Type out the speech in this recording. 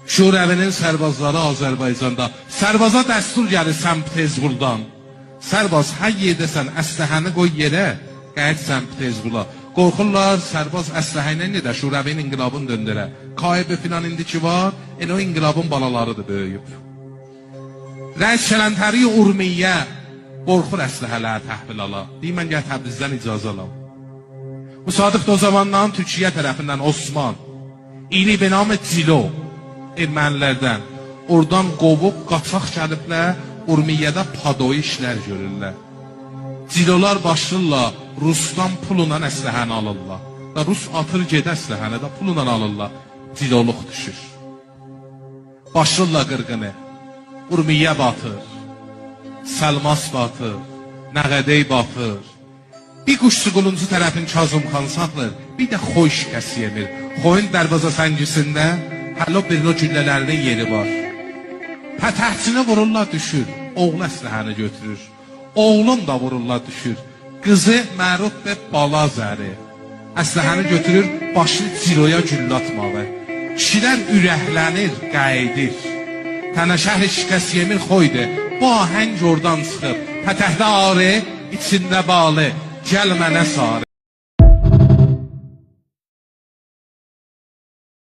Şurəvinin sərbazları Azərbaycanda. Sərbaza dəstur gəlir Sankt Peterburqdan. Sərbaz, hər yerdəsən, əsləhəni qoy yerə, qayıt Sankt Peterburqa. Qorxurlar, sərbaz əsləhə ilə nə də Şurəvinin inqilabını döndürə. KGB filan indi ki var, elə o inqilabın balalarıdır böyüyüb. Rəis Kələntəri Urmiyyə qorxur əsləhələri təhvil ala. Deyim, mən gəl Təbrizdən icazə alam. Müsadıq da o zamandan Türkiyə tərəfindən Osman, ili be namı Cilo, ermənilərdən, oradan qovub, qaçaq gəliblər, Urmiyyədə padoyu işlər görürlər. Cilolar başlayırlar, Rusdan pulla əsləhəni alırlar. Da Rus atır gedə əsləhəni də pulla alırlar. Ciloluq düşür. Başlayırlar qırğını. Urmiyyə batır, Səlmas batır, Nəğədey batır. Bir quşçu quluncu tərəfin Kazımxan saxlır, bir də xoy şikəsi yemir. Xoyun dərvaza səngisində hələ birlə güllələrinin yeri var. Pətəhçini vururlar düşür, oğlu əsləhəni götürür. Oğlun da vururlar düşür. Qızı məruf və bala zəri. Əsləhəni götürür, başını ciroya güllə atmağı. Kişilər ürəklənir, qayıdır. Tənə şəhri şikəs yemir xoydur. Bu ahəng oradan çıxıb. Pətəhdə arı, içində balı. Gəl mənə sarı.